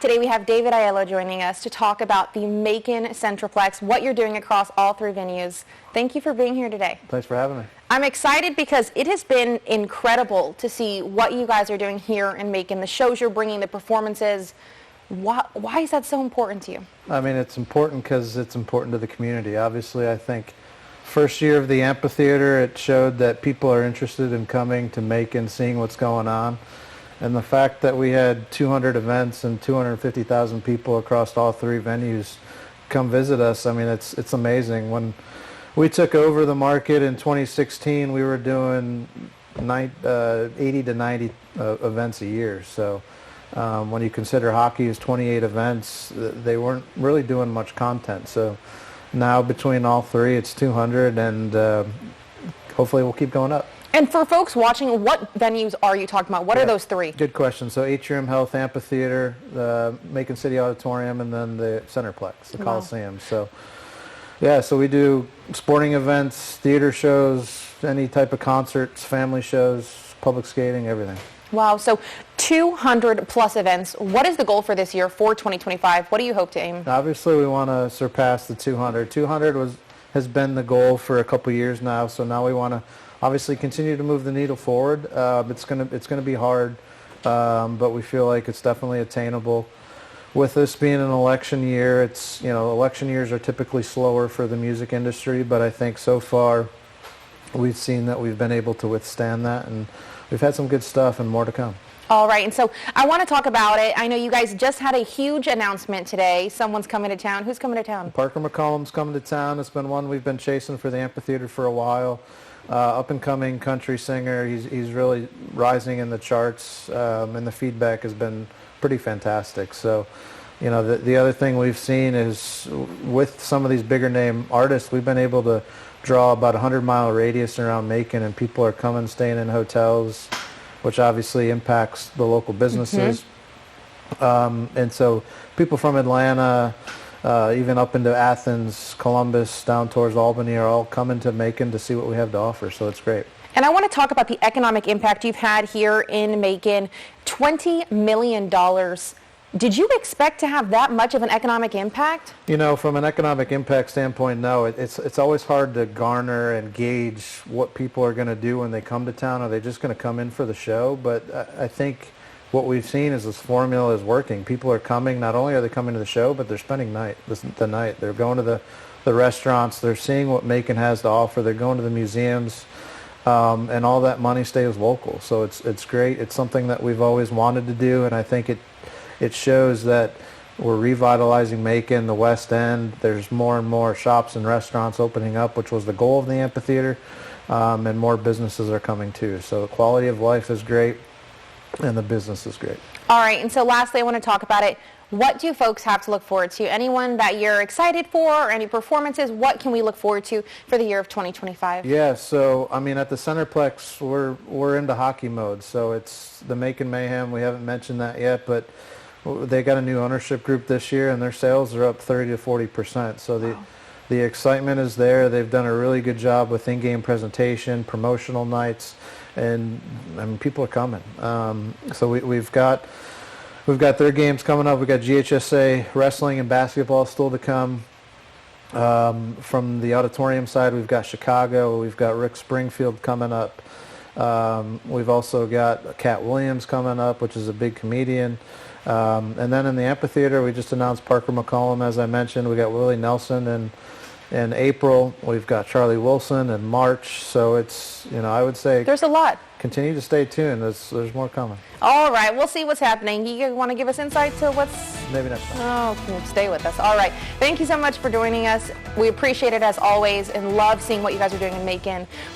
Today we have David Aiello joining us to talk about the Macon Centralplex, what you're doing across all three venues. Thank you for being here today. Thanks for having me. I'm excited because it has been incredible to see what you guys are doing here in Macon, the shows you're bringing, the performances. Why is that so important to you? I mean, it's important because it's important to the community. Obviously, I think first year of the amphitheater, it showed that people are interested in coming to Macon, seeing what's going on. And the fact that we had 200 events and 250,000 people across all three venues come visit us, I mean, it's amazing. When we took over the market in 2016, we were doing 80 to 90 events a year. So when you consider hockey is 28 events, they weren't really doing much content. So now between all three, it's 200, and hopefully we'll keep going up. And for folks watching, what venues are you talking about? What are those three? Good question. So Atrium Health Amphitheater, the Macon City Auditorium, and then the Centerplex, the Coliseum. So yeah, so we do sporting events, theater shows, any type of concerts, family shows, public skating, everything. Wow, so 200 plus events. What is the goal for this year, for 2025? What do you hope to aim? Obviously, we want to surpass the 200. 200 has been the goal for a couple years now, so now we want to obviously continue to move the needle forward. It's gonna be hard, but we feel like it's definitely attainable. With this being an election year, election years are typically slower for the music industry, but I think so far we've seen that we've been able to withstand that, and we've had some good stuff and more to come. All right, and so I want to talk about it. I know you guys just had a huge announcement today. Someone's coming to town. Who's coming to town? Parker McCollum's coming to town. It's been one we've been chasing for the amphitheater for a while. Up-and-coming country singer. He's really rising in the charts, and the feedback has been pretty fantastic. So, you know, the other thing we've seen is with some of these bigger name artists, we've been able to draw about a 100-mile radius around Macon, and people are coming, staying in hotels, which obviously impacts the local businesses. And so people from Atlanta, even up into Athens, Columbus, down towards Albany are all coming to Macon to see what we have to offer, so it's great. And I want to talk about the economic impact you've had here in Macon. $20 million. Did you expect to have that much of an economic impact? You know, from an economic impact standpoint, no. It's always hard to garner and gauge what people are going to do when they come to town. Are they just going to come in for the show? But I think what we've seen is this formula is working. People are coming. Not only are they coming to the show, but they're spending the night. They're going to the restaurants. They're seeing what Macon has to offer. They're going to the museums, and all that money stays local. So it's great. It's something that we've always wanted to do, and I think it shows that we're revitalizing Macon, the West End. There's more and more shops and restaurants opening up, which was the goal of the amphitheater, and more businesses are coming too. So the quality of life is great, and the business is great. All right, and so lastly, I want to talk about it. What do folks have to look forward to? Anyone that you're excited for, or any performances? What can we look forward to for the year of 2025? Yeah, so I mean, at the Centerplex, we're into hockey mode. So it's the Macon Mayhem. We haven't mentioned that yet, but they got a new ownership group this year, and their sales are up 30 to 40%. So the excitement is there. They've done a really good job with in-game presentation, promotional nights, and I mean, people are coming. So we've got their games coming up. We've got GHSA wrestling and basketball still to come. From the auditorium side, we've got Chicago. We've got Rick Springfield coming up. We've also got Cat Williams coming up, which is a big comedian. And then in the amphitheater, we just announced Parker McCollum, as I mentioned. We got Willie Nelson in April. We've got Charlie Wilson in March. So it's, you know, I would say there's a lot. Continue to stay tuned. There's more coming. All right, we'll see what's happening. You want to give us insight to what's... Maybe next time. Oh, stay with us. All right. Thank you so much for joining us. We appreciate it as always and love seeing what you guys are doing in Macon.